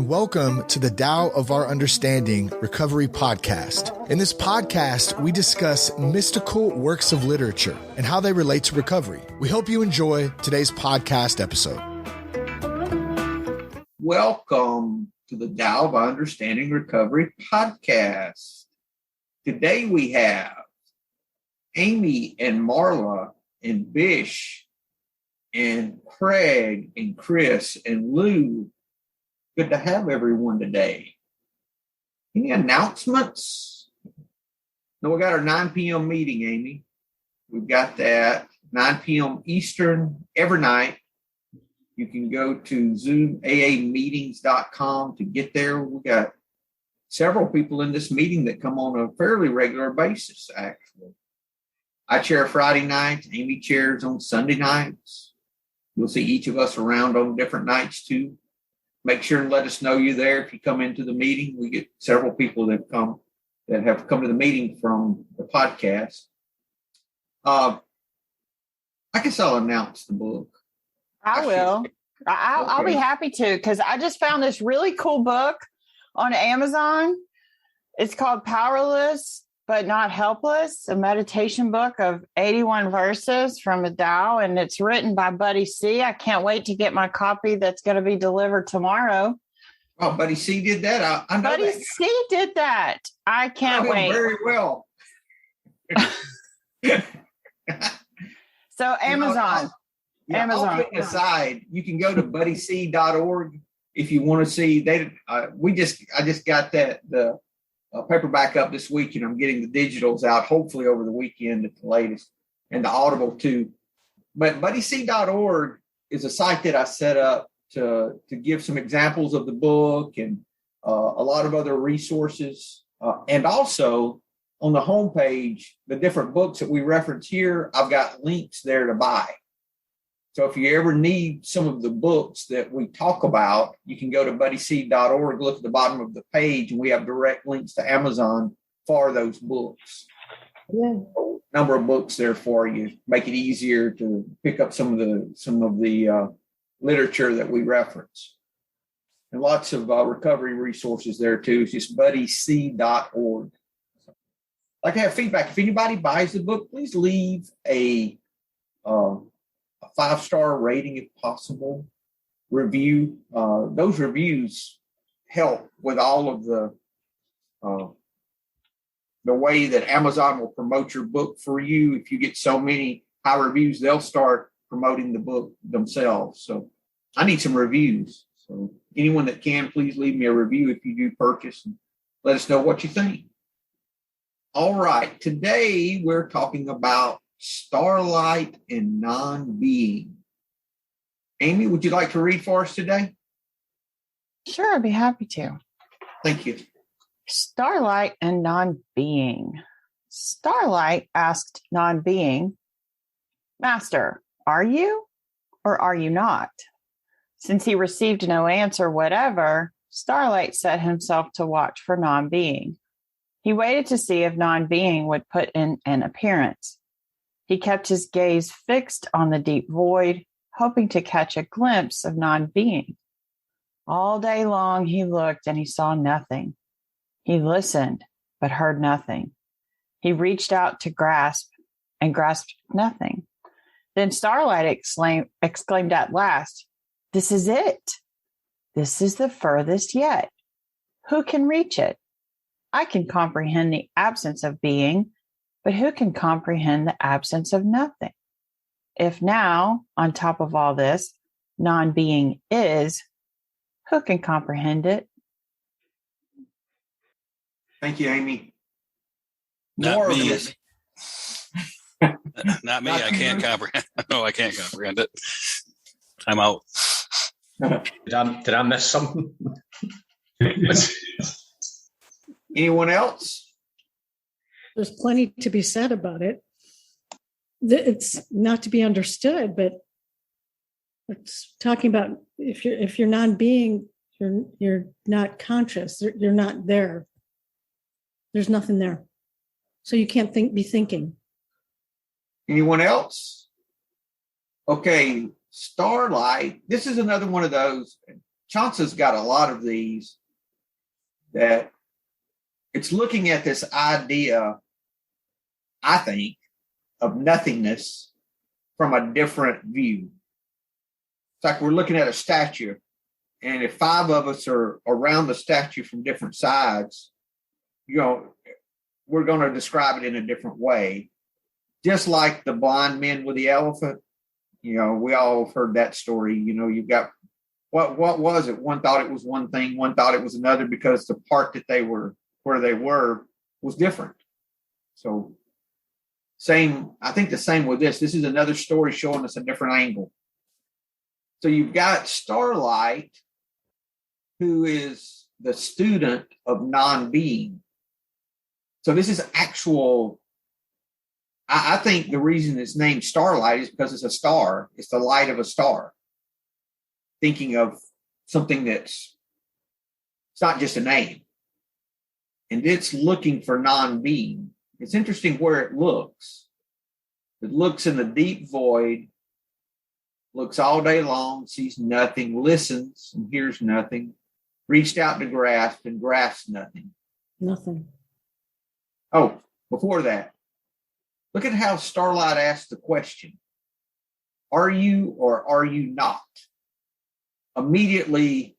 and welcome to the Tao of Our Understanding Recovery Podcast. In this podcast, we discuss mystical works of literature and how they relate to recovery. We hope you enjoy today's podcast episode. Welcome to the Tao of Our Understanding Recovery Podcast. Today we have Amy and Marla and Bish and Craig and Chris and Lou. Good to have everyone today. Any announcements? No, we got our 9 p.m. meeting, Amy. We've got that 9 p.m. Eastern every night. You can go to ZoomAAmeetings.com to get there. We got several people in this meeting that come on a fairly regular basis, actually. I chair Friday nights. Amy chairs on Sunday nights. You'll see each of us around on different nights, too. Make sure and let us know you're there if you come into the meeting. We get several people that have come to the meeting from the podcast. I guess I'll announce the book. I will. I'll be happy to, because I just found this really cool book on Amazon. It's called Powerless But Not Helpless, a meditation book of 81 verses from the Tao, and it's written by Buddy C. I can't wait to get my copy that's going to be delivered tomorrow. Oh, Buddy C did that? I know Buddy that. C did that. I can't wait. Very well. So Amazon. Amazon. All kidding aside, you can go to buddyc.org if you want to see. I just got the paperback up this week, and I'm getting the digitals out hopefully over the weekend at the latest, and the Audible too. But buddyc.org is a site that I set up to give some examples of the book and a lot of other resources, and also on the homepage, the different books that we reference here, I've got links there to buy. So if you ever need some of the books that we talk about, you can go to buddyc.org, look at the bottom of the page, and we have direct links to Amazon for those books. Yeah. A number of books there for you. Make it easier to pick up some of the literature that we reference. And lots of recovery resources there too. It's just buddyc.org. I'd like to have feedback. If anybody buys the book, please leave a 5-star rating if possible, review. Those reviews help with all of the way that Amazon will promote your book for you. If you get so many high reviews, they'll start promoting the book themselves. So I need some reviews. So anyone that can, please leave me a review if you do purchase and let us know what you think. All right. Today we're talking about Starlight and Non-Being. Amy, would you like to read for us today? Sure, I'd be happy to. Thank you. Starlight and Non-Being. Starlight asked Non-Being, "Master, are you or are you not?" Since he received no answer whatever, Starlight set himself to watch for Non-Being. He waited to see if Non-Being would put in an appearance. He kept his gaze fixed on the deep void, hoping to catch a glimpse of Non-Being. All day long he looked and he saw nothing. He listened, but heard nothing. He reached out to grasp and grasped nothing. Then Starlight exclaimed at last, "This is it. This is the furthest yet. Who can reach it? I can comprehend the absence of being, but who can comprehend the absence of nothing? If now, on top of all this, non-being is, who can comprehend it?" Thank you, Amy. Not me. Not me. I can't comprehend. No, I can't comprehend it. I'm out. Did I miss something? Anyone else? There's plenty to be said about it. It's not to be understood, but it's talking about if you're non-being, you're not conscious. You're not there. There's nothing there, so you can't be thinking. Anyone else? Okay, Starlight. This is another one of those. Chauncey's got a lot of these that it's looking at this idea, I think, of nothingness from a different view. It's like we're looking at a statue, and if 5 of us are around the statue from different sides, we're going to describe it in a different way. Just like the blind men with the elephant, we all have heard that story. You've got what was it? One thought it was one thing, one thought it was another, because the part that they were where they were was different. So I think the same with this. This is another story showing us a different angle. So you've got Starlight, who is the student of non-being. So this is actual. I think the reason it's named Starlight is because it's a star. It's the light of a star. Thinking of something it's not just a name. And it's looking for non-being. It's interesting where it looks. It looks in the deep void, looks all day long, sees nothing, listens and hears nothing, reached out to grasp and grasps nothing. Nothing. Oh, before that, look at how Starlight asked the question. Are you or are you not? Immediately,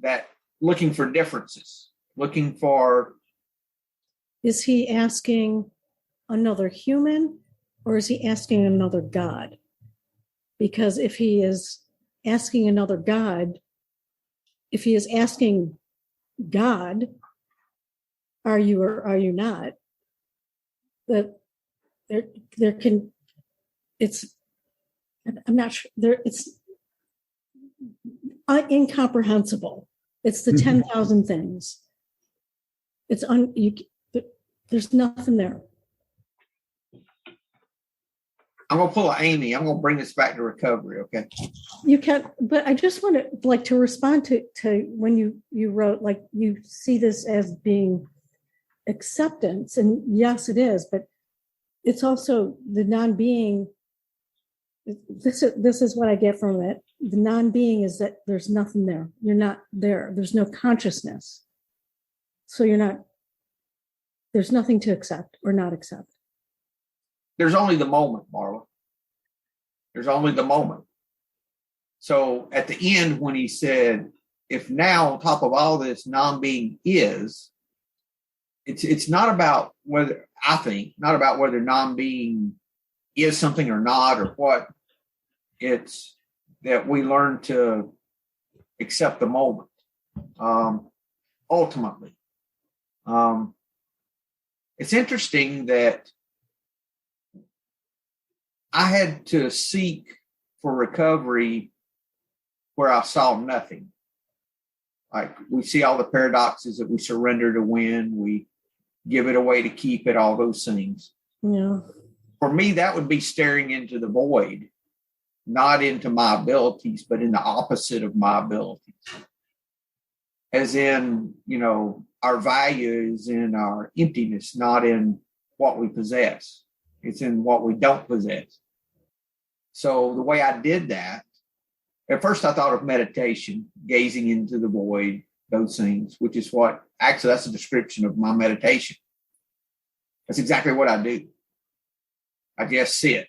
that looking for differences, looking for. Is he asking another human or is he asking another God? Because if he is asking another God, if he is asking God, are you or are you not? That there can, I'm not sure, it's incomprehensible. It's the 10,000 things. There's nothing there. I'm going to pull an Amy. I'm going to bring this back to recovery, okay? You can, but I just want to respond to when you wrote, you see this as being acceptance, and yes, it is, but it's also the non-being. This is what I get from it. The non-being is that there's nothing there. You're not there. There's no consciousness. So there's nothing to accept or not accept. There's only the moment, Marla. There's only the moment. So at the end, when he said, if now on top of all this non-being is, it's not about whether, I think, not about whether non-being is something or not or what. It's that we learn to accept the moment, ultimately. It's interesting that I had to seek for recovery where I saw nothing. Like we see all the paradoxes that we surrender to win, we give it away to keep it, all those things. Yeah. For me, that would be staring into the void, not into my abilities, but in the opposite of my abilities. As in, our value is in our emptiness, not in what we possess. It's in what we don't possess. So the way I did that, at first I thought of meditation, gazing into the void, those things, which is what, actually, that's a description of my meditation. That's exactly what I do. I just sit.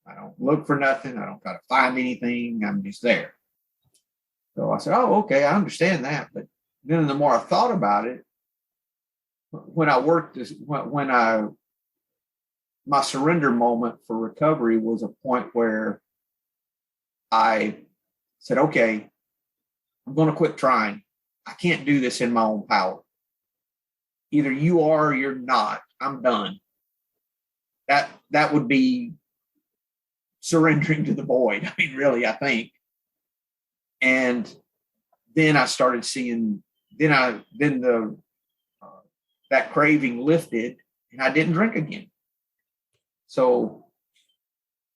I don't look for nothing. I don't try to find anything. I'm just there. So I said, oh, okay, I understand that. But then the more I thought about it, when I worked this, my surrender moment for recovery was a point where I said, okay, I'm going to quit trying. I can't do this in my own power. Either you are or you're not. I'm done. That would be surrendering to the void. I mean, really, I think. And then I started seeing, that craving lifted and I didn't drink again. So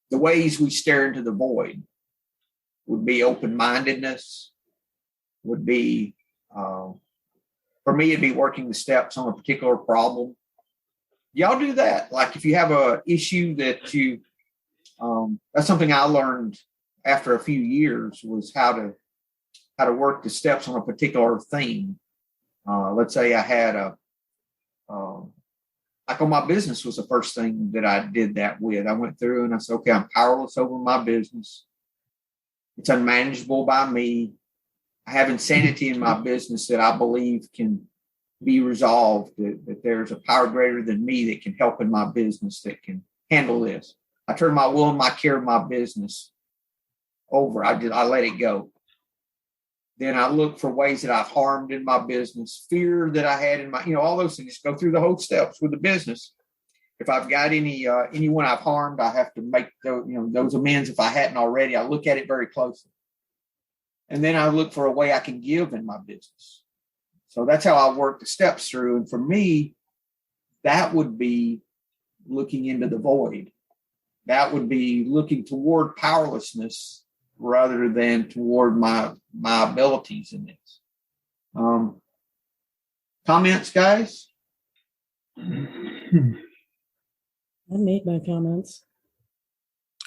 the ways we stare into the void would be open-mindedness, would be, for me, it'd be working the steps on a particular problem. Y'all do that. Like if you have a issue that you, that's something I learned after a few years was how to how to work the steps on a particular theme. Let's say I had like on my business was the first thing that I did that with. I went through and I said, okay, I'm powerless over my business. It's unmanageable by me. I have insanity in my business that I believe can be resolved, that there's a power greater than me that can help in my business, that can handle this. I turn my will and my care of my business over. I let it go. Then I look for ways that I've harmed in my business, fear that I had in my, all those things. Go through the whole steps with the business. If I've got anyone I've harmed, I have to make those amends. If I hadn't already, I look at it very closely. And then I look for a way I can give in my business. So that's how I work the steps through. And for me, that would be looking into the void. That would be looking toward powerlessness rather than toward my abilities in this. Comments, guys? I made my comments.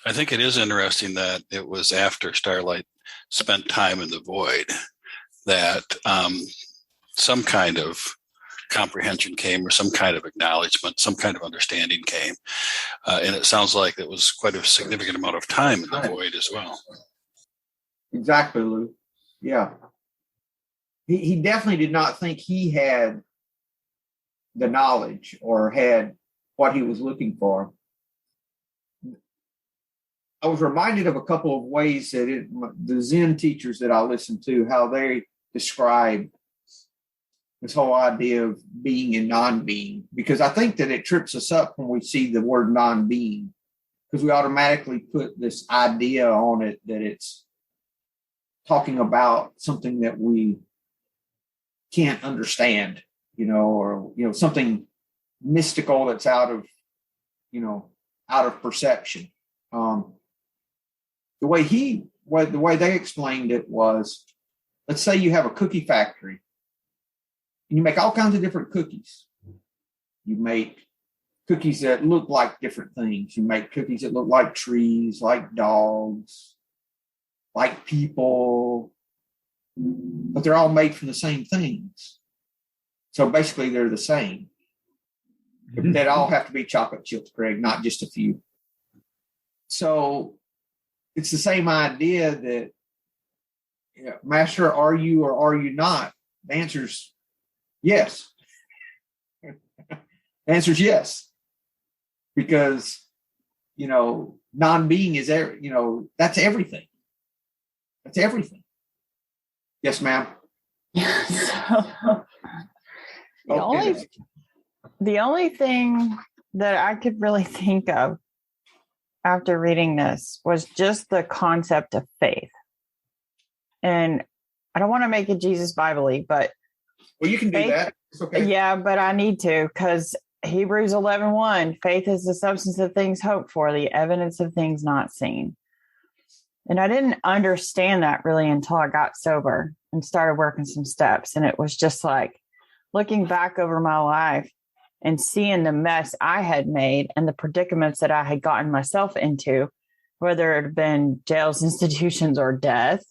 I think it is interesting that it was after Starlight spent time in the void that some kind of comprehension came, or some kind of acknowledgement, some kind of understanding came. And it sounds like it was quite a significant amount of time in the void as well. Exactly, Lou. Yeah. He definitely did not think he had the knowledge or had what he was looking for. I was reminded of a couple of ways that the Zen teachers that I listened to, how they describe this whole idea of being and non-being, because I think that it trips us up when we see the word non-being, because we automatically put this idea on it that it's talking about something that we can't understand, or something mystical that's out of perception. The way they explained it was, let's say you have a cookie factory and you make all kinds of different cookies. You make cookies that look like different things. You make cookies that look like trees, like dogs, like people, but they're all made from the same things. So basically they're the same. They all have to be chocolate chips, Greg, not just a few. So it's the same idea that, Master, are you or are you not? The answer's yes. The answer's yes. Because, non-being is, that's everything. That's everything. Yes, ma'am. The only thing that I could really think of after reading this was just the concept of faith. And I don't want to make it Jesus Bible-y, but well, you can do that. It's okay. Yeah, but I need to, because Hebrews 11:1, faith is the substance of things hoped for, the evidence of things not seen. And I didn't understand that really until I got sober and started working some steps. And it was just like looking back over my life and seeing the mess I had made and the predicaments that I had gotten myself into, whether it had been jails, institutions, or death.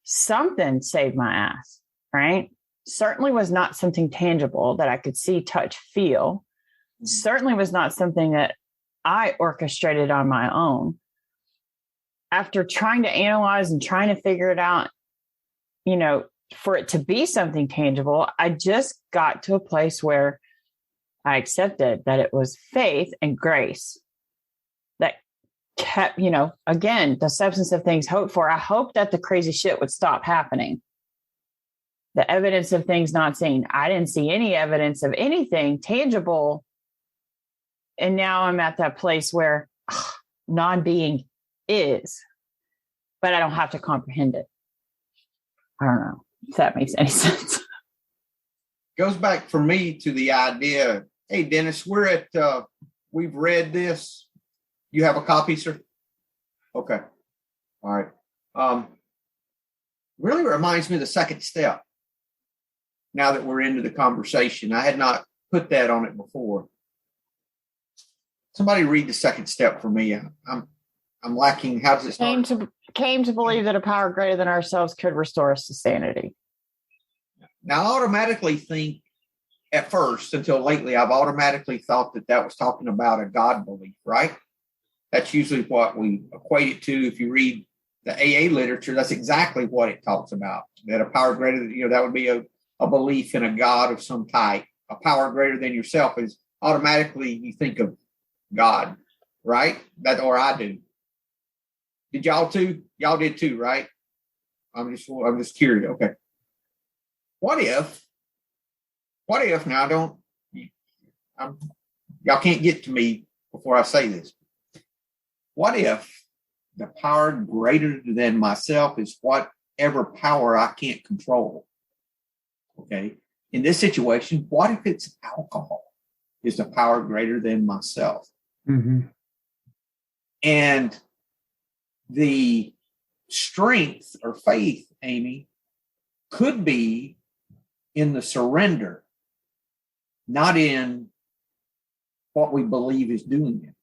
Something saved my ass, right? Certainly was not something tangible that I could see, touch, feel. Certainly was not something that I orchestrated on my own. After trying to analyze and trying to figure it out, for it to be something tangible, I just got to a place where I accepted that it was faith and grace that kept, again, the substance of things hoped for. I hoped that the crazy shit would stop happening. The evidence of things not seen. I didn't see any evidence of anything tangible. And now I'm at that place where non-being is, but I don't have to comprehend it. I don't know if that makes any sense. Goes back for me to the idea, hey, Dennis, we've read this. You have a copy, sir? Okay. All right. Really reminds me of the second step. Now that we're into the conversation, I had not put that on it before. Somebody read the second step for me. I'm lacking. How does it start? came to believe that a power greater than ourselves could restore us to sanity. Now, I automatically think at first, until lately, I've automatically thought that was talking about a God belief, right? That's usually what we equate it to. If you read the AA literature, that's exactly what it talks about. That a power greater than, that would be a belief in a God of some type. A power greater than yourself is automatically you think of God, right? Or I do. Did y'all too? Y'all did too, right? I'm just curious. Okay. What if now y'all can't get to me before I say this. What if the power greater than myself is whatever power I can't control? Okay. In this situation, what if it's alcohol is the power greater than myself? Mm-hmm. And the strength or faith, Amy, could be in the surrender, not in what we believe is doing it.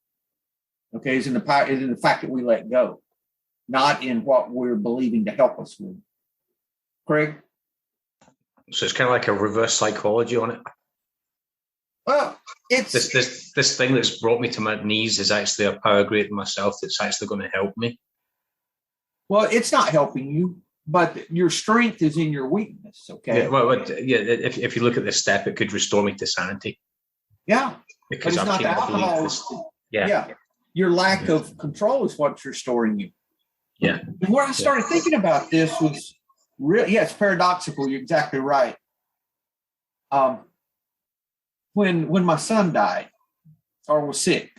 Okay, is in the fact that we let go, not in what we're believing to help us with. Craig? So it's kind of like a reverse psychology on it. Well, it's this thing that's brought me to my knees is actually a power greater than myself that's actually going to help me. Well, it's not helping you, but your strength is in your weakness. Okay. If you look at this step, it could restore me to sanity. Yeah, because but it's not the alcohol. Yeah. Your lack of control is what's restoring you. Yeah. And where I started thinking about this was really, it's paradoxical. You're exactly right. When my son died or was sick,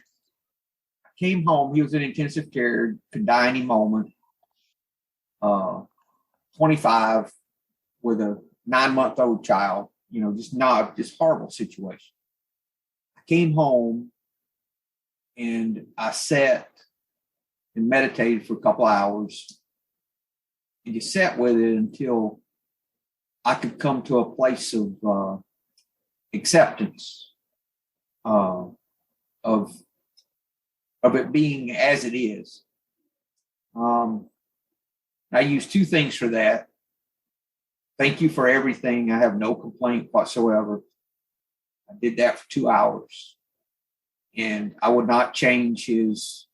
I came home. He was in intensive care, could die any moment. 25 with a 9-month-old child, just horrible situation. I came home and I sat and meditated for a couple of hours and just sat with it until I could come to a place of acceptance of it being as it is. I use 2 things for that. Thank you for everything. I have no complaint whatsoever. I did that for 2 hours. And I would not change his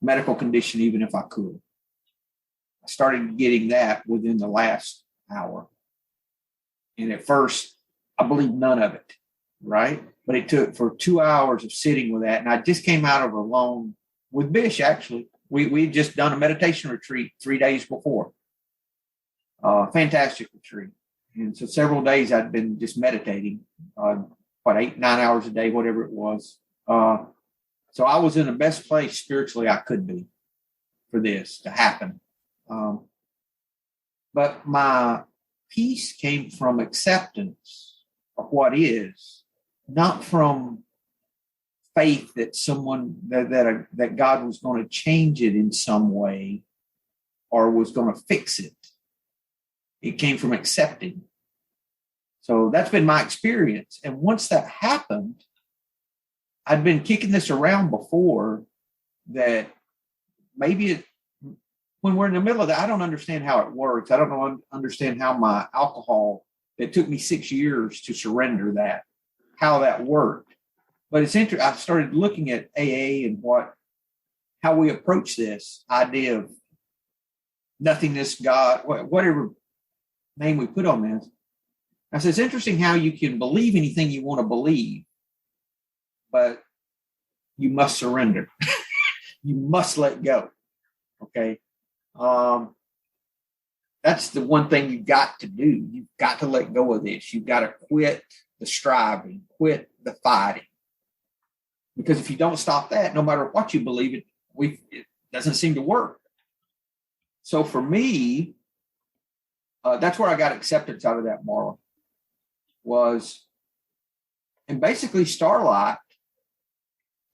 medical condition even if I could. I started getting that within the last hour. And at first, I believed none of it, right? But it took for 2 hours of sitting with that. And I just came out of alone with Bish, actually. We'd just done a meditation retreat 3 days before. Fantastic retreat. And so several days I'd been just meditating, 8-9 hours a day, whatever it was. So I was in the best place spiritually I could be for this to happen. But my peace came from acceptance of what is, not from faith that someone that God was going to change it in some way or was going to fix it. It came from accepting. So that's been my experience. And once that happened, I'd been kicking this around before that maybe when we're in the middle of that, I don't understand how it works. I don't understand how my alcohol, it took me 6 years to surrender that, how that worked. But it's interesting. I started looking at AA and how we approach this idea of nothingness, God, whatever name we put on this. I said, it's interesting how you can believe anything you want to believe, but you must surrender. You must let go. Okay. That's the one thing you've got to do. You've got to let go of this. You've got to quit the striving, quit the fighting. Because if you don't stop that, no matter what you believe, it doesn't seem to work. So for me, that's where I got acceptance out of that, Marla, and basically Starlight.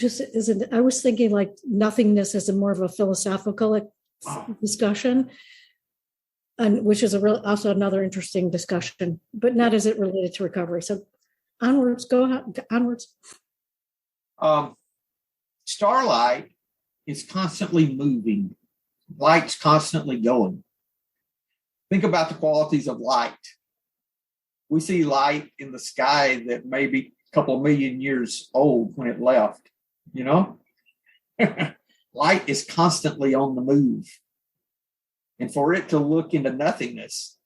I was thinking like nothingness is more of a philosophical discussion, and which is also another interesting discussion, but not as it related to recovery. So onwards, onwards. Starlight is constantly moving light's constantly going. Think about the qualities of light. We see light in the sky that may be a couple of million years old when it left, you know? Light is constantly on the move. And for it to look into nothingness,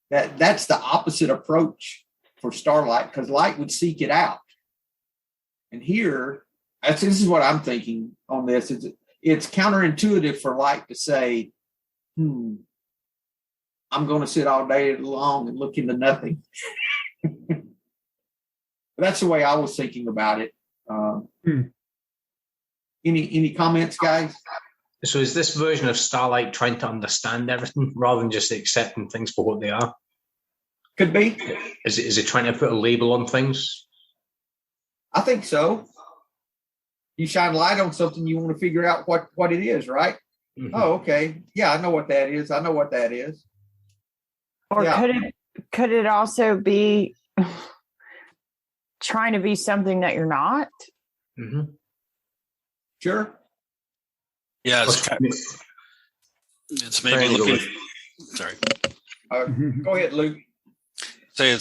that's the opposite approach for starlight, because light would seek it out. And here, this is what I'm thinking on this. It's counterintuitive for light to say, I'm going to sit all day long and look into nothing. That's the way I was thinking about it. Any comments, guys? So is this version of starlight trying to understand everything rather than just accepting things for what they are? Could be. Is it trying to put a label on things? I think so. You shine light on something, you want to figure out what it is, right? Mm-hmm. Oh, okay. Yeah, I know what that is. I know what that is. Or could it also be trying to be something that you're not? Mm-hmm. Sure. Yeah, it's maybe looking. Sorry. Go ahead, Luke. Say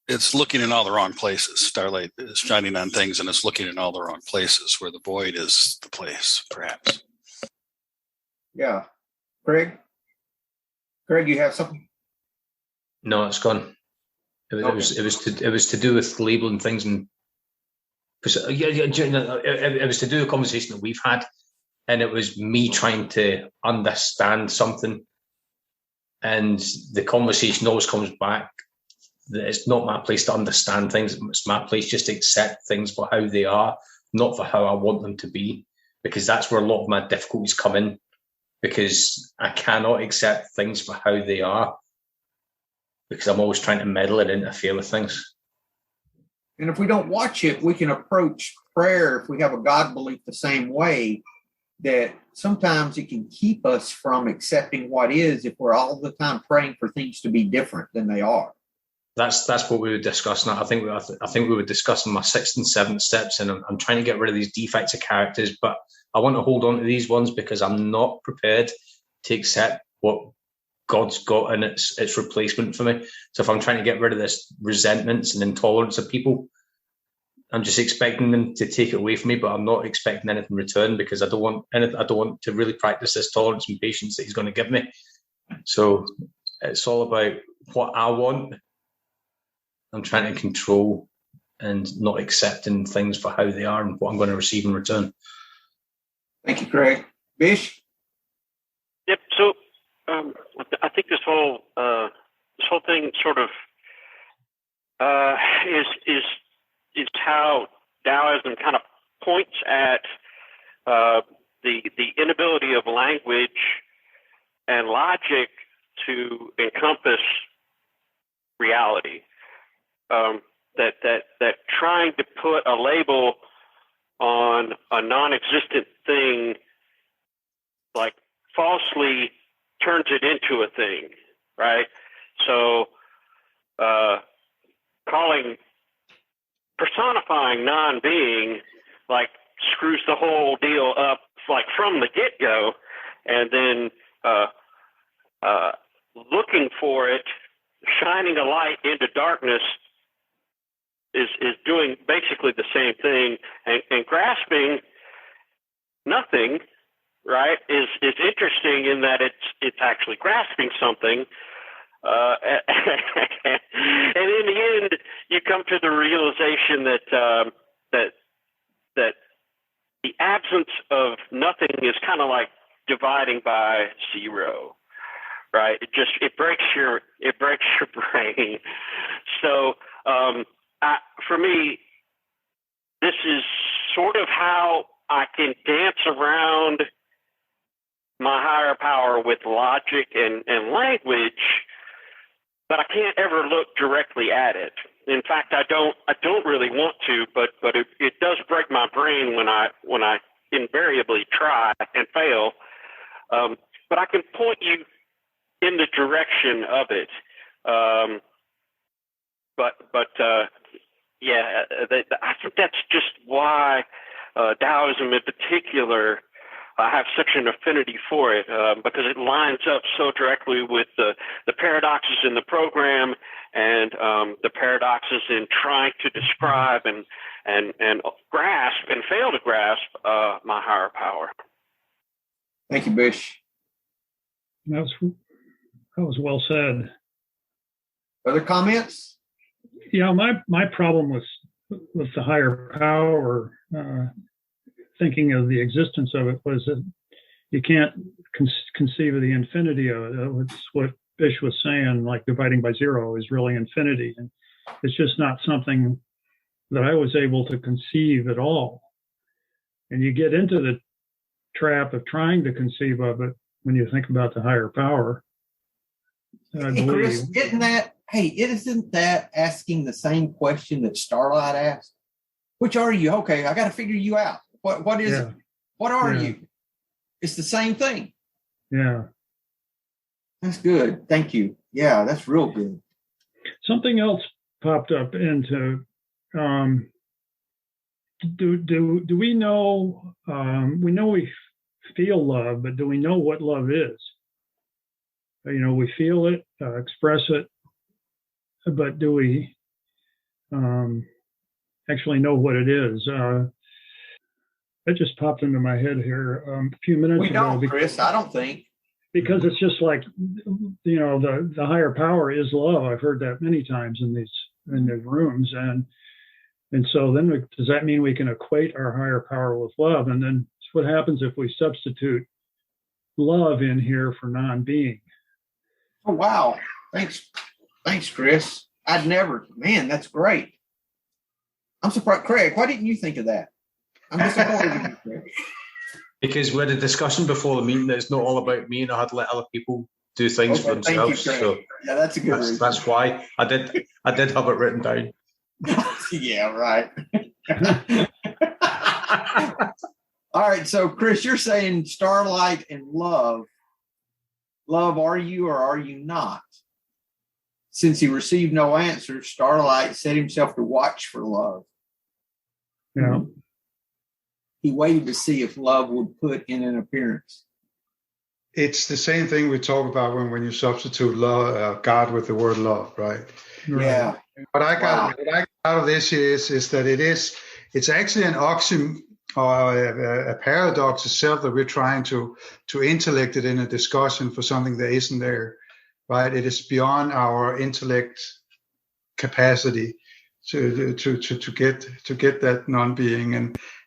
it's looking in all the wrong places. Starlight is shining on things, and it's looking in all the wrong places where the void is the place, perhaps. Yeah, Craig, you have something? No, it's gone. It was to do with labeling things, and it was to do with a conversation that we've had, and it was me trying to understand something, and the conversation always comes back that it's not my place to understand things. It's my place just to accept things for how they are, not for how I want them to be, because that's where a lot of my difficulties come in, because I cannot accept things for how they are, because I'm always trying to meddle and interfere with things. And if we don't watch it, we can approach prayer, if we have a God belief, the same way, that sometimes it can keep us from accepting what is if we're all the time praying for things to be different than they are. That's what we were discussing. I think we were discussing my 6th and 7th steps, and I'm trying to get rid of these defects of characters, but I want to hold on to these ones because I'm not prepared to accept what God's got in its replacement for me. So if I'm trying to get rid of this resentments and intolerance of people, I'm just expecting them to take it away from me, but I'm not expecting anything in return, because I don't want to really practice this tolerance and patience that he's going to give me. So it's all about what I want. I'm trying to control and not accepting things for how they are and what I'm going to receive in return. Thank you, Craig. Bish? Yep. So I think this whole thing sort of is how Taoism kind of points at the inability of language and logic to encompass reality. That trying to put a label on a non-existent thing, like, falsely turns it into a thing, right? So personifying non-being, like, screws the whole deal up, like, from the get-go, and then looking for it, shining a light into darkness is doing basically the same thing, and grasping nothing, right, is interesting in that it's actually grasping something, and in the end you come to the realization that the absence of nothing is kind of like dividing by zero, right? It breaks your brain. So for me, this is sort of how I can dance around my higher power with logic and language, but I can't ever look directly at it. In fact, I don't really want to, but it does break my brain when I invariably try and fail. But I can point you in the direction of it. I think that's just why Taoism in particular I have such an affinity for it because it lines up so directly with the paradoxes in the program and the paradoxes in trying to describe and grasp and fail to grasp my higher power. Thank you, Bish. That was well said. Other comments? Yeah, my problem with the higher power, thinking of the existence of it, was that you can't conceive of the infinity of it. It's what Bish was saying, like dividing by zero is really infinity. And it's just not something that I was able to conceive at all. And you get into the trap of trying to conceive of it when you think about the higher power. Hey, Chris, isn't that asking the same question that Starlight asked? Which are you? Okay, I got to figure you out. What is it? What are you? It's the same thing. Yeah. That's good. Thank you. Yeah, that's real good. Something else popped up into do we know we feel love, but do we know what love is? We feel it, express it, but do we actually know what it is? That just popped into my head here a few minutes ago. We don't, Chris. I don't think. Because it's just like, the higher power is love. I've heard that many times in the rooms. And so then does that mean we can equate our higher power with love? And then what happens if we substitute love in here for non-being? Oh, wow. Thanks, Chris. Man, that's great. I'm surprised. Craig, why didn't you think of that? I'm disappointed in you, Craig. Because we had a discussion before the meeting that it's not all about me, and I had to let other people do things for themselves. Thank you, Craig. So that's a good reason. That's why I did have it written down. Yeah, right. All right. So, Chris, you're saying Starlight and love. Love, are you or are you not? Since he received no answer, Starlight set himself to watch for love. Yeah. He waited to see if love would put in an appearance. It's the same thing we talk about when you substitute love, God with the word love, right? Yeah. What I got out of this is that it's actually an oxymoron or a paradox itself that we're trying to intellect it in a discussion for something that isn't there, right? It is beyond our intellect capacity to get that non-being,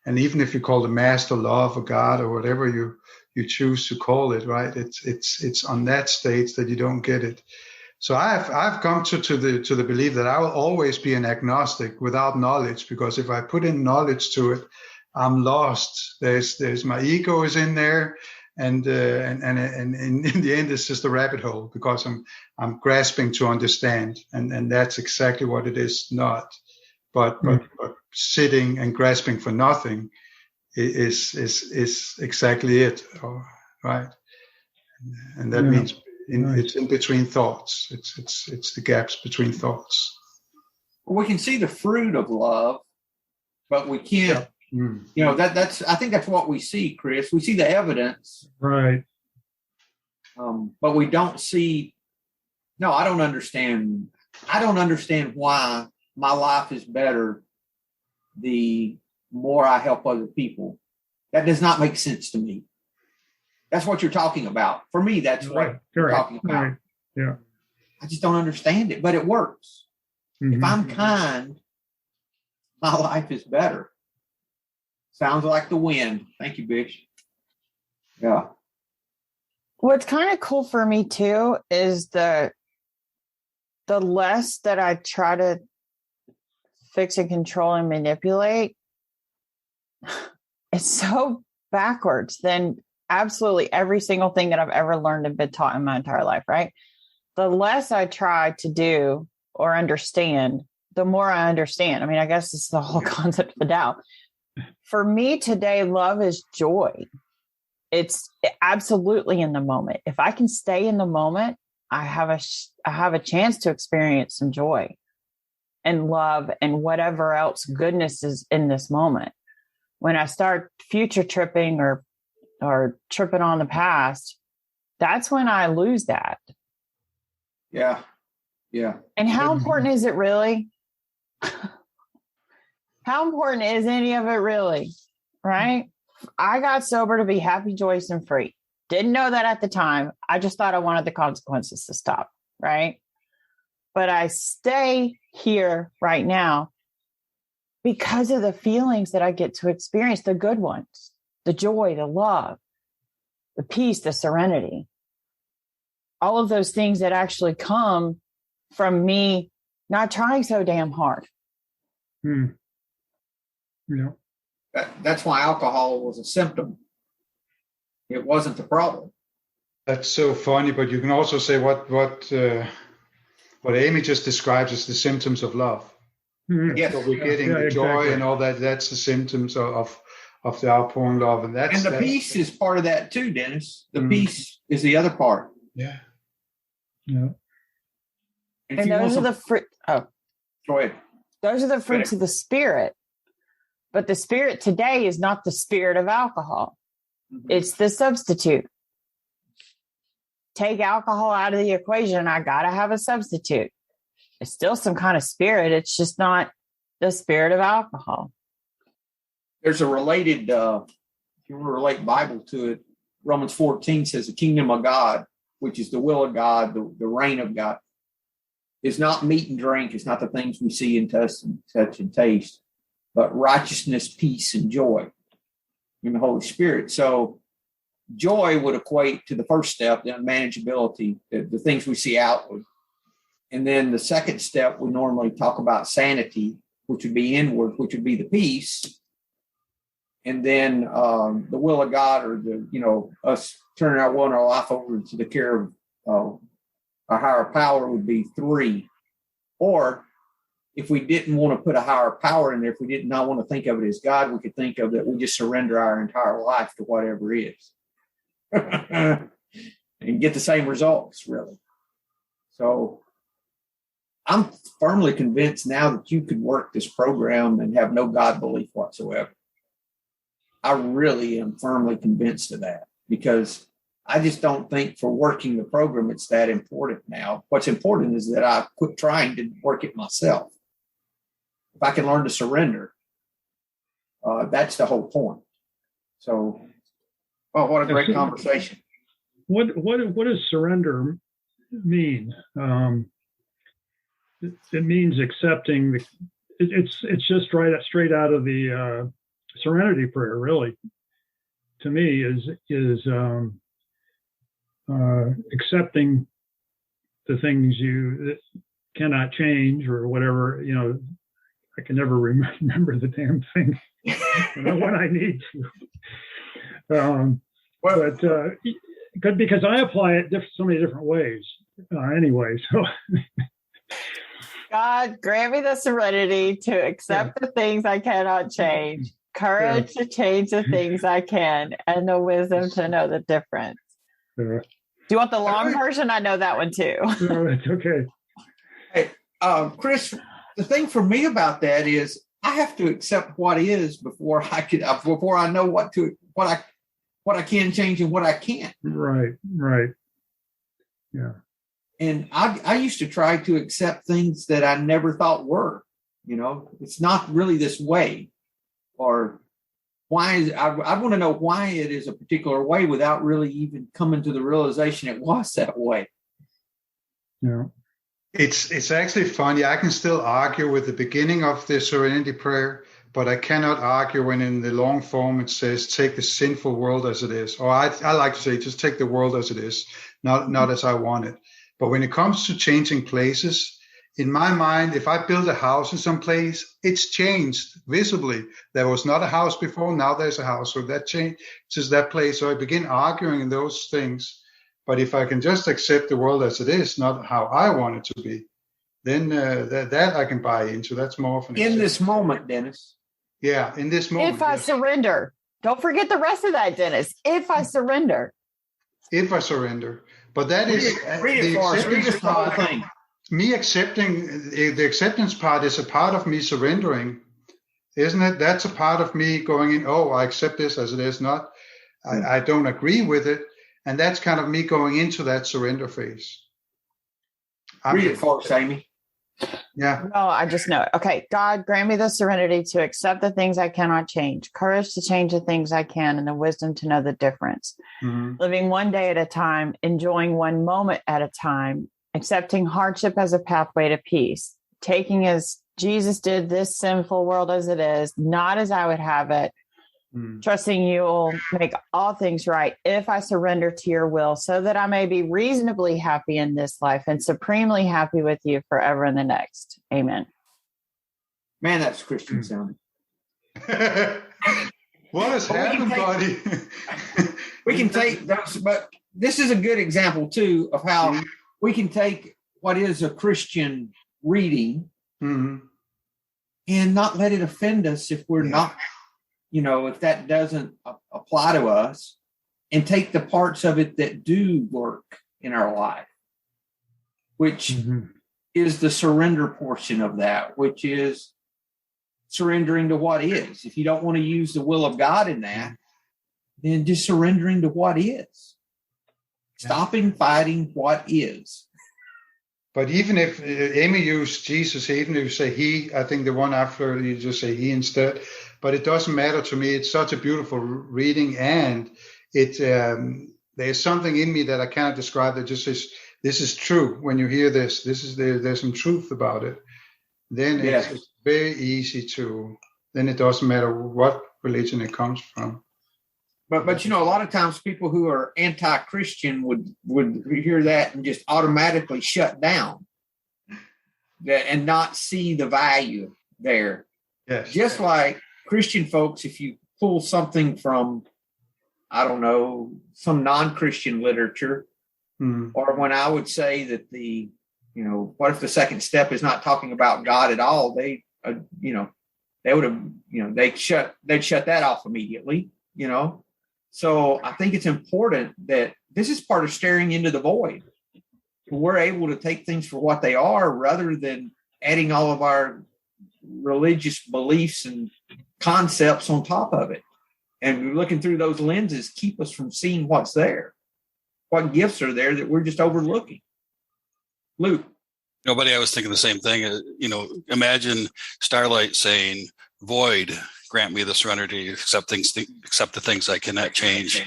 and even if you call the master love or God or whatever you choose to call it, right? It's on that stage that you don't get it. So I've come to the belief that I will always be an agnostic without knowledge, because if I put in knowledge to it, I'm lost. There's my ego is in there, and in the end it's just a rabbit hole, because I'm grasping to understand, and that's exactly what it is not. But sitting and grasping for nothing is exactly it, right? And that means it's in between thoughts. It's the gaps between thoughts. We can see the fruit of love, but we can't. That's I think that's what we see, Chris. We see the evidence, right? But we don't see. No, I don't understand. I don't understand why my life is better the more I help other people. That does not make sense to me. That's what you're talking about. For me, that's what you're talking about. Right. Yeah. I just don't understand it, but it works. Mm-hmm. If I'm kind, my life is better. Sounds like the wind. Thank you, Bish. Yeah. What's kind of cool for me too is the less that I try to fix and control and manipulate, it's so backwards than absolutely every single thing that I've ever learned and been taught in my entire life, right? The less I try to do or understand, the more I understand. I mean, I guess it's the whole concept of the Tao. For me today, love is joy. It's absolutely in the moment. If I can stay in the moment, I have a chance to experience some joy and love and whatever else goodness is in this moment. When I start future tripping or or tripping on the past, that's when I lose that. Yeah. Yeah. And how important is it really? How important is any of it really? Right? I got sober to be happy, joyous, and free. Didn't know that at the time. I just thought I wanted the consequences to stop. Right? But I stay here right now because of the feelings that I get to experience, the good ones, the joy, the love, the peace, the serenity, all of those things that actually come from me not trying so damn hard. Yeah. That's why alcohol was a symptom. It wasn't the problem. That's so funny, but you can also say what Amy just describes as the symptoms of love. Yes. So we're getting the joy exactly. and all that. That's the symptoms of the outpouring love, and the peace is part of that too, Dennis. The peace is the other part. Yeah. Yeah. And And those are the fruit. Oh, go ahead. those are the fruits of the spirit. But the spirit today is not the spirit of alcohol. It's the substitute. Take alcohol out of the equation. I got to have a substitute. It's still some kind of spirit. It's just not the spirit of alcohol. There's a related, if you want to relate Bible to it, Romans 14 says the kingdom of God, which is the will of God, the reign of God, is not meat and drink. It's not the things we see and touch and taste, but righteousness, peace, and joy in the Holy Spirit. So joy would equate to the first step, then manageability, the things we see outward. And then the second step, we normally talk about sanity, which would be inward, which would be the peace. And then the will of God, or us turning our will and our life over to the care of a higher power, would be 3. Or if we didn't want to put a higher power in there, if we did not want to think of it as God, we could think of that we just surrender our entire life to whatever is and get the same results, really. So I'm firmly convinced now that you could work this program and have no God belief whatsoever. I really am firmly convinced of that, because I just don't think for working the program it's that important now. What's important is that I quit trying to work it myself. If I can learn to surrender, that's the whole point. So, what a great conversation. What does surrender mean? It means accepting. It's just straight out of the Serenity Prayer. Really, to me, is accepting the things you cannot change or whatever. I can never remember the damn thing when I need to. But because I apply it so many different ways anyway. So God, grant me the serenity to accept the things I cannot change, courage to change the things I can, and the wisdom to know the difference. Do you want the long version? I know that one too. No, it's okay. Hey, Chris, the thing for me about that is I have to accept what is before I know what I can change and what I can't. Right. Yeah. And I used to try to accept things that I never thought were. It's not really this way, or why is I want to know why it is a particular way without really even coming to the realization it was that way. Yeah. It's actually funny. I can still argue with the beginning of the Serenity Prayer, but I cannot argue when in the long form it says, take the sinful world as it is. Or I like to say, just take the world as it is, not as I want it. But when it comes to changing places, in my mind, if I build a house in some place, it's changed visibly. There was not a house before, now there's a house. So that changes that place. So I begin arguing in those things. But if I can just accept the world as it is, not how I want it to be, then that I can buy into. That's more of an in this moment, Dennis. Yeah, in this moment. If I surrender. Don't forget the rest of that, Dennis. If I surrender. If I surrender. But that read it for us. Read this whole thing. Me accepting, the acceptance part is a part of me surrendering, isn't it? That's a part of me going in, I accept this as it is, not I don't agree with it. And that's kind of me going into that surrender phase. Read it for us, Amy. Yeah. No, I just know it. Okay. God, grant me the serenity to accept the things I cannot change, courage to change the things I can, and the wisdom to know the difference. Mm-hmm. Living one day at a time, enjoying one moment at a time, accepting hardship as a pathway to peace, taking as Jesus did this sinful world as it is, not as I would have it, trusting you'll make all things right if I surrender to your will, so that I may be reasonably happy in this life and supremely happy with you forever in the next. Amen. Man, that's Christian sounding. What has happened, buddy? We can take those, but this is a good example too of how we can take what is a Christian reading and not let it offend us if we're not, if that doesn't apply to us, and take the parts of it that do work in our life, which is the surrender portion of that, which is surrendering to what is. If you don't want to use the will of God in that, then just surrendering to what is. Stopping fighting what is. But even if Amy used Jesus, even if you say he, I think the one after you just say he instead. But it doesn't matter to me. It's such a beautiful reading, and it there's something in me that I cannot describe that just says this is true. When you hear this, there's some truth about it. Then it's very easy to. Then it doesn't matter what religion it comes from. But a lot of times people who are anti-Christian would hear that and just automatically shut down and not see the value there. Yes. Just like Christian folks, if you pull something from, I don't know, some non-Christian literature, or when I would say that what if the second step is not talking about God at all? They would have, they'd shut that off immediately, So I think it's important that this is part of staring into the void. We're able to take things for what they are rather than adding all of our religious beliefs and concepts on top of it. And looking through those lenses keep us from seeing what's there, what gifts are there that we're just overlooking. Luke. Nobody, I was thinking the same thing. Imagine Starlight saying, void, grant me the serenity to accept the things I cannot change,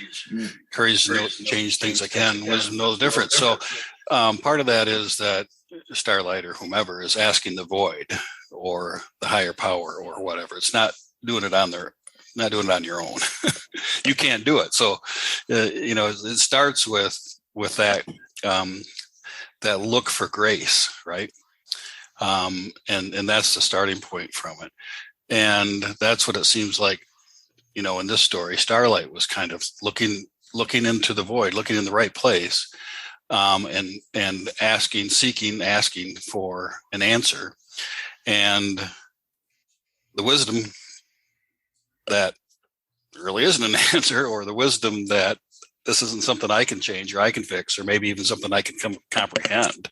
courage to change things I can, wisdom knows the difference. So part of that is that Starlight or whomever is asking the void or the higher power or whatever. It's not doing it on your own. You can't do it. So, it starts with that, that look for grace, right? And that's the starting point from it. And that's what it seems like, in this story, Starlight was kind of looking into the void, looking in the right place, and asking for an answer. And the wisdom that really isn't an answer, or the wisdom that this isn't something I can change or I can fix, or maybe even something I can comprehend,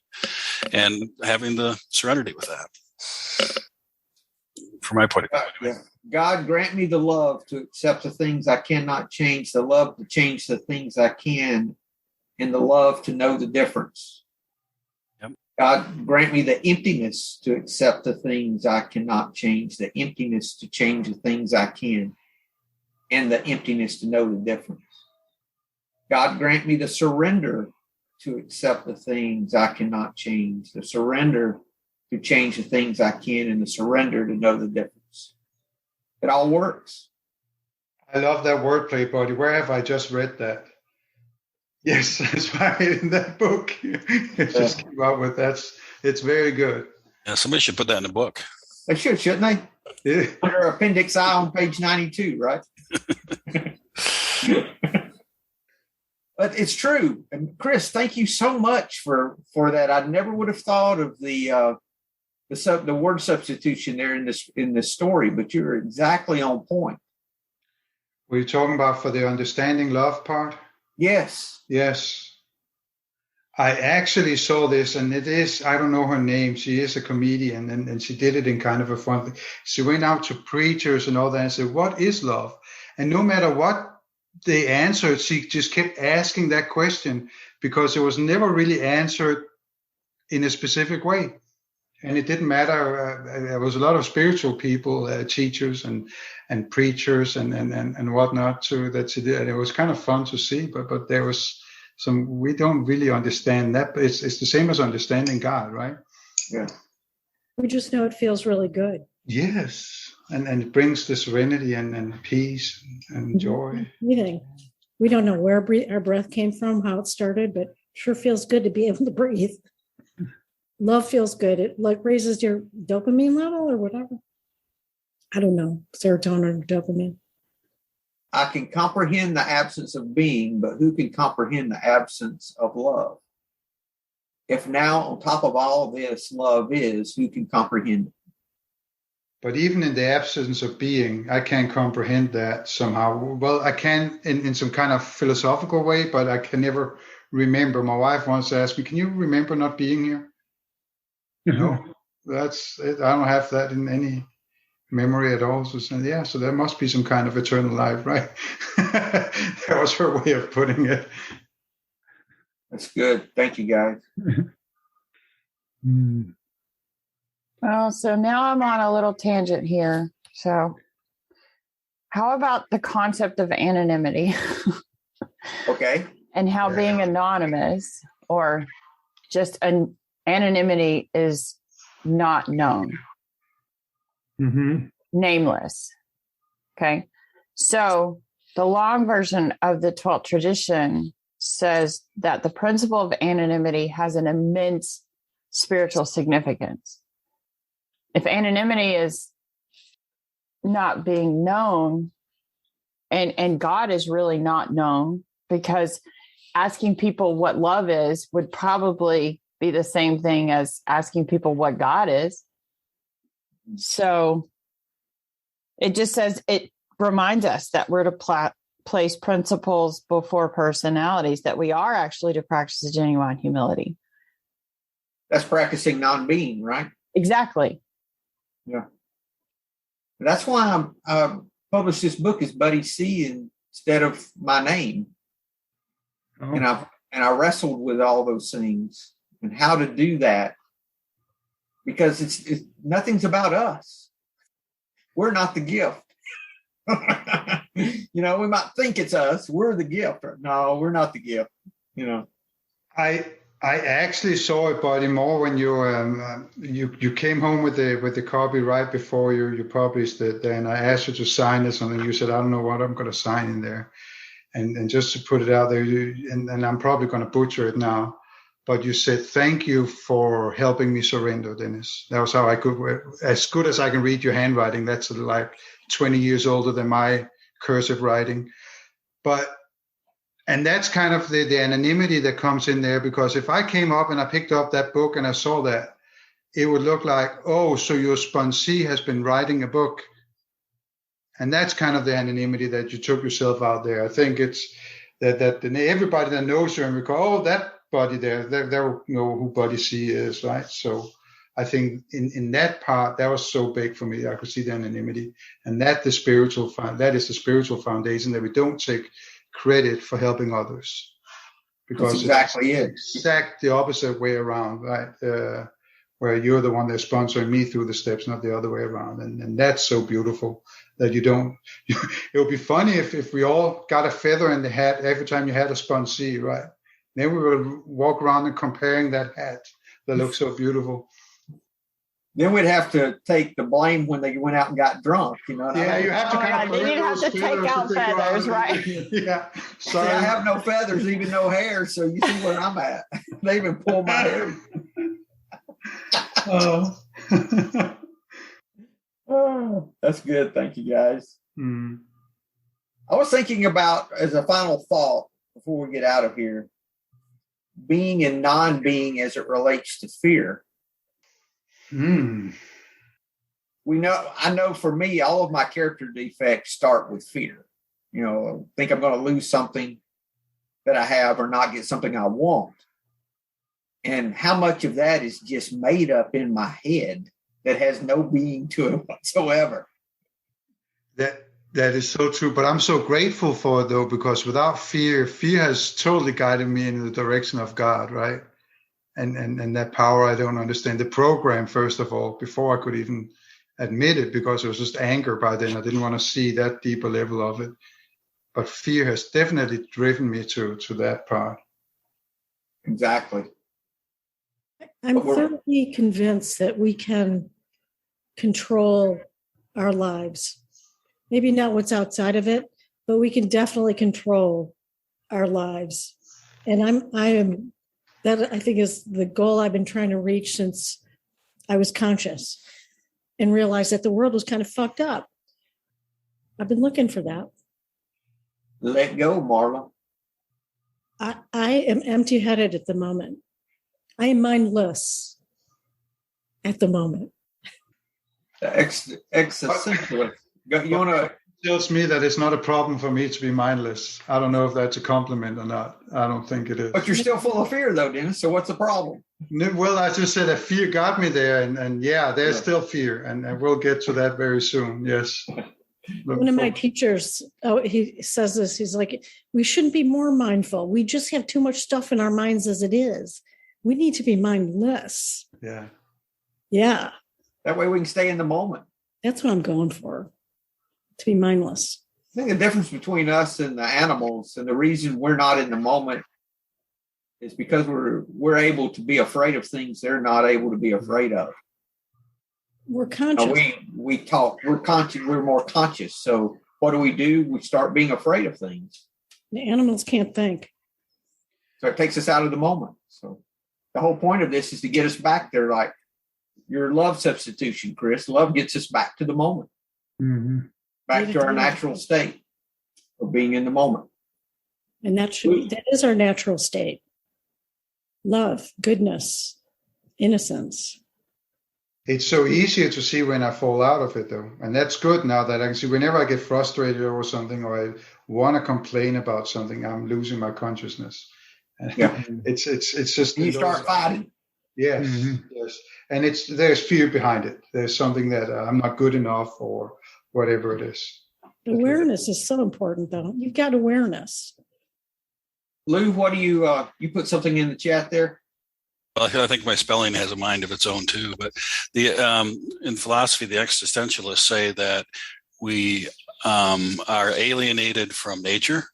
and having the serenity with that. From my point of view. God, grant me the love to accept the things I cannot change, the love to change the things I can, and the love to know the difference. Yep. God, grant me the emptiness to accept the things I cannot change, the emptiness to change the things I can, and the emptiness to know the difference. God, grant me the surrender to accept the things I cannot change, the surrender to change the things I can, and the surrender to know the difference. It all works. I love that wordplay, buddy. Where have I just read that? Yes, that's right, in that book. Just came out with that. It's very good. Yeah, somebody should put that in a book. They should, shouldn't they? Yeah. Under Appendix I on page 92, right? But it's true. And Chris, thank you so much for that. I never would have thought of the word substitution there in this story, but you're exactly on point. Were you talking about for the understanding love part? Yes. Yes. I actually saw this, and it is, I don't know her name. She is a comedian, and she did it in kind of a fun thing. She went out to preachers and all that and said, what is love? And no matter what the answer, she just kept asking that question because it was never really answered in a specific way. And it didn't matter. There was a lot of spiritual people, teachers and preachers and whatnot too that she did. And it was kind of fun to see, but there was some, we don't really understand that. But it's the same as understanding God, right? Yeah. We just know it feels really good. Yes. And it brings the serenity and peace and joy. Everything. We don't know where our breath came from, how it started, but sure feels good to be able to breathe. Love feels good. It like raises your dopamine level or whatever. I don't know, serotonin or dopamine. I can comprehend the absence of being, but who can comprehend the absence of love? If now on top of all this, love is, who can comprehend it? But even in the absence of being, I can't comprehend that somehow. Well, I can in some kind of philosophical way, but I can never remember. My wife once asked me, can you remember not being here? No, that's it. I don't have that in any memory at all. So yeah, so there must be some kind of eternal life, right? That was her way of putting it. That's good. Thank you, guys. Well, so now I'm on a little tangent here. So how about the concept of anonymity? Okay. And how being anonymous or just an anonymity is not known. Nameless. Okay. So the long version of the 12th tradition says that the principle of anonymity has an immense spiritual significance. If anonymity is not being known, and God is really not known, because asking people what love is would probably be the same thing as asking people what God is. So it just says, it reminds us that we're to place principles before personalities, that we are actually to practice a genuine humility. That's practicing non-being, right? Exactly. Yeah. That's why I published this book as Buddy C instead of my name. Oh. And I wrestled with all those things and how to do that, because it's nothing's about us. We're not the gift. We might think it's us. We're the gift. No, we're not the gift. I actually saw it, Buddy, more when you came home with the copy right before you published it. Then I asked you to sign it, and you said, I don't know what I'm going to sign in there. And just to put it out there, and I'm probably going to butcher it now, but you said, thank you for helping me surrender, Dennis. That was how I could, as good as I can read your handwriting. That's like 20 years older than my cursive writing. And that's kind of the anonymity that comes in there, because if I came up and I picked up that book and I saw that, it would look like, oh, so your sponsee has been writing a book. And that's kind of the anonymity that you took yourself out there. I think it's that everybody that knows you and we go, oh, that Buddy there, they'll know who Buddy C is, right? So I think in that part, that was so big for me. I could see the anonymity, and that is the spiritual foundation, that we don't take credit for helping others, because that's exactly it's exactly the opposite way around, right? Where you're the one that's sponsoring me through the steps, not the other way around. And that's so beautiful that you don't, it would be funny if we all got a feather in the hat every time you had a sponsee, right? Then we would walk around and comparing that hat that looks so beautiful. Then we'd have to take the blame when they went out and got drunk, Yeah, you have to then you'd have to take out feathers, right? Yeah. So I have no feathers, even no hair. So you see where I'm at. They even pull my hair. Oh, that's good. Thank you, guys. I was thinking about, as a final thought before we get out of here, being and non-being as it relates to fear. I know for me, all of my character defects start with fear. Think I'm going to lose something that I have or not get something I want. And how much of that is just made up in my head that has no being to it whatsoever. That is so true. But I'm so grateful for it, though, because without fear has totally guided me in the direction of God, right? And that power I don't understand. The program, first of all, before I could even admit it, because it was just anger by then. I didn't want to see that deeper level of it. But fear has definitely driven me to that part. Exactly. I'm thoroughly convinced that we can control our lives. Maybe not what's outside of it, but we can definitely control our lives. And I am that I think is the goal I've been trying to reach since I was conscious and realized that the world was kind of fucked up. I've been looking for that. Let go, Marla. I am empty-headed at the moment. I am mindless at the moment. Existentialist. You want to? Tells me that it's not a problem for me to be mindless. I don't know if that's a compliment or not. I don't think it is. But you're still full of fear, though, Dennis. So what's the problem? Well, I just said that fear got me there, and there's still fear, and we'll get to that very soon. Yes. One of my teachers, he says this. He's like, we shouldn't be more mindful. We just have too much stuff in our minds as it is. We need to be mindless. Yeah. Yeah. That way we can stay in the moment. That's what I'm going for. To be mindless. I think the difference between us and the animals, and the reason we're not in the moment, is because we're able to be afraid of things they're not able to be afraid of. We're conscious. We talk. We're conscious. We're more conscious. So what do? We start being afraid of things. The animals can't think. So it takes us out of the moment. So the whole point of this is to get us back there, like your love substitution, Chris. Love gets us back to the moment. Mm-hmm. Back to our natural state of being in the moment. And that is our natural state. Love, goodness, innocence. It's so easier to see when I fall out of it, though. And that's good now that I can see whenever I get frustrated over something or I want to complain about something, I'm losing my consciousness. Yeah. It's just... And you start fighting. Yes, yes. And there's fear behind it. There's something that I'm not good enough or whatever it is. Awareness is so important, though. You've got awareness. Lou, what do you put something in the chat there? Well, I think my spelling has a mind of its own too. But in philosophy, the existentialists say that we are alienated from nature,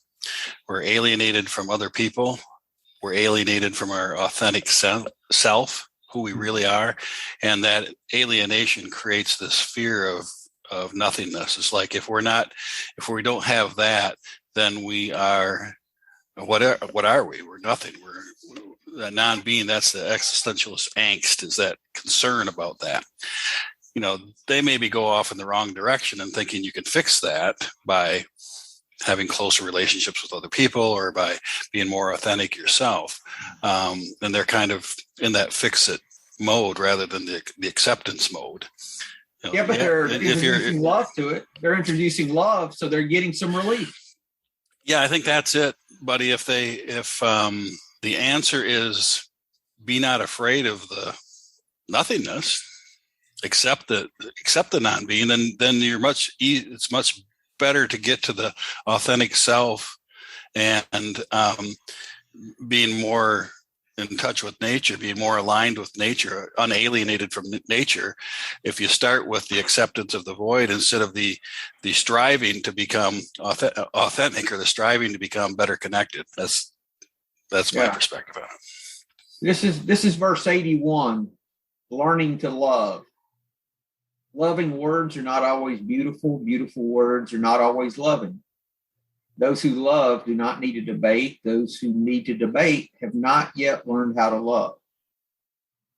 we're alienated from other people, we're alienated from our authentic self, who we really are, and that alienation creates this fear of nothingness. It's like if we don't have that, then we are what are we? We're nothing. We're a non-being. That's the existentialist angst, is that concern about that. You know, they maybe go off in the wrong direction and thinking you can fix that by having closer relationships with other people or by being more authentic yourself. And they're kind of in that fix-it mode rather than the acceptance mode. You know, yeah, but they're introducing love to it. They're introducing love, so they're getting some relief. Yeah, I think that's it, buddy. If the answer is be not afraid of the nothingness, accept the non-being, then it's much better to get to the authentic self and being more in touch with nature, being more aligned with nature, unalienated from nature. If you start with the acceptance of the void instead of the striving to become authentic or the striving to become better connected, that's my perspective on it. This is verse 81, learning to love. Loving words are not always beautiful. Beautiful words are not always loving. Those who love do not need to debate. Those who need to debate have not yet learned how to love.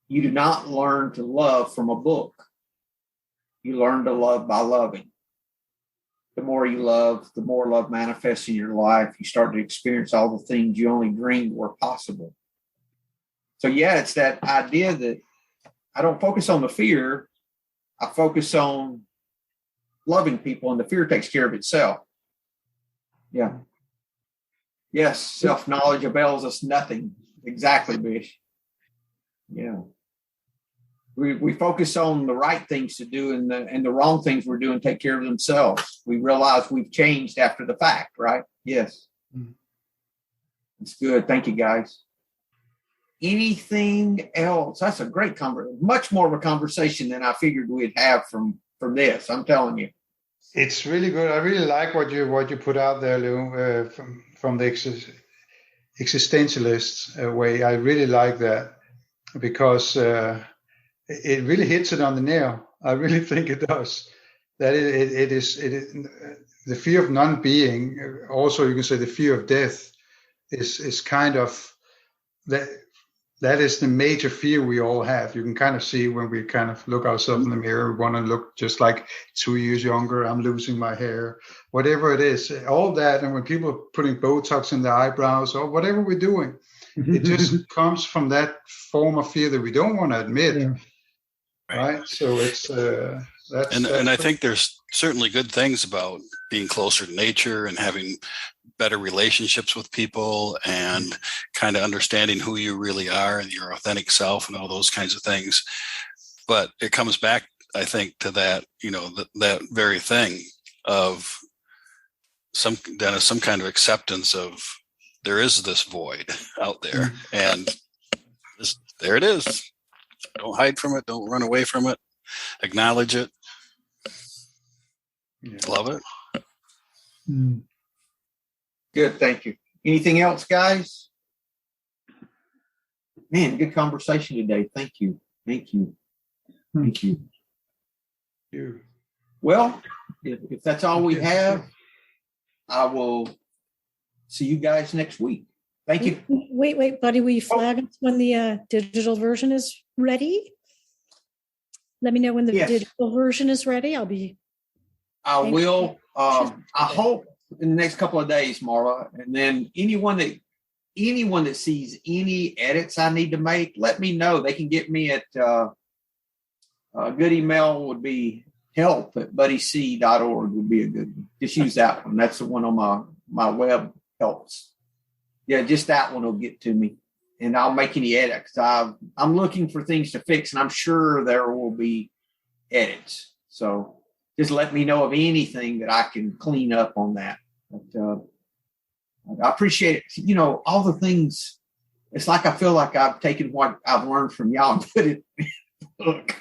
You do not learn to love from a book. You learn to love by loving. The more you love, the more love manifests in your life. You start to experience all the things you only dreamed were possible. So yeah, it's that idea that I don't focus on the fear. I focus on loving people, and the fear takes care of itself. Yeah. Yes, self-knowledge avails us nothing. Exactly, Bish. Yeah. we focus on the right things to do, and the wrong things we're doing take care of themselves. We realize we've changed after the fact, right? Yes. It's good. Thank you, guys. Anything else? That's a great conversation. Much more of a conversation than I figured we'd have from this. I'm telling you. It's really good. I really like what you put out there, Lou, from the existentialist way. I really like that because it really hits it on the nail. I really think it does. That it is the fear of non-being. Also, you can say the fear of death is kind of that. That is the major fear we all have. You can kind of see when we kind of look ourselves in the mirror, we want to look just like 2 years younger. I'm losing my hair, whatever it is, all that. And when people are putting Botox in their eyebrows or whatever we're doing, it just comes from that form of fear that we don't want to admit. Yeah. Right. So it's, and I think there's certainly good things about being closer to nature and having better relationships with people and kind of understanding who you really are and your authentic self and all those kinds of things. But it comes back, I think, to that, that very thing of some kind of acceptance of there is this void out there, and there it is. Don't hide from it. Don't run away from it. Acknowledge it. Yeah. Love it. Good, thank you. Anything else, guys? Man, good conversation today. Thank you. Thank you. Thank you. Well, if that's all we have, I will see you guys next week. Thank you. Wait, buddy, will you flag us when the digital version is ready? Let me know when the digital version is ready. I will. I hope in the next couple of days, Marla, and then anyone that sees any edits I need to make, let me know. They can get me at a good email would be help@buddyc.org would be a good one. Just use that one. That's the one on my web helps. Yeah, just that one will get to me, and I'll make any edits. I'm looking for things to fix, and I'm sure there will be edits. So just let me know of anything that I can clean up on that. But, I appreciate it. All the things, it's like I feel like I've taken what I've learned from y'all and put it in the book.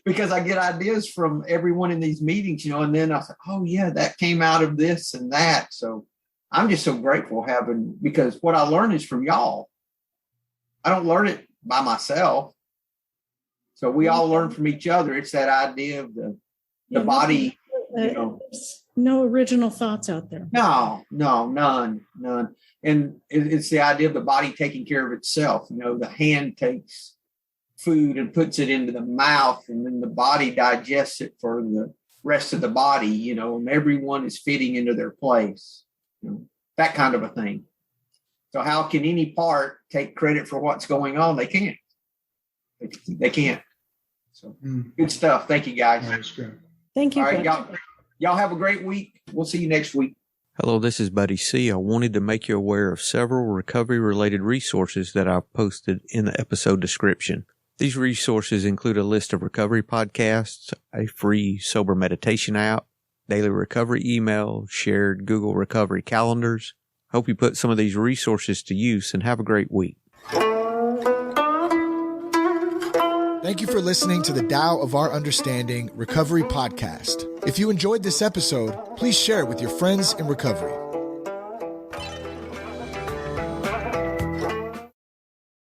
Because I get ideas from everyone in these meetings, and then I say, oh, yeah, that came out of this and that. So I'm just so grateful because what I learned is from y'all. I don't learn it by myself. So we all learn from each other. It's that idea of the body. No original thoughts out there. No, none. And it's the idea of the body taking care of itself. The hand takes food and puts it into the mouth, and then the body digests it for the rest of the body, and everyone is fitting into their place, that kind of a thing. So how can any part take credit for what's going on? They can't. They can't. So good stuff. Thank you, guys. That's good. Thank you. All right, y'all have a great week. We'll see you next week. Hello, this is Buddy C. I wanted to make you aware of several recovery-related resources that I've posted in the episode description. These resources include a list of recovery podcasts, a free sober meditation app, daily recovery email, shared Google recovery calendars. Hope you put some of these resources to use and have a great week. Thank you for listening to the Tao of Our Understanding Recovery Podcast. If you enjoyed this episode, please share it with your friends in recovery.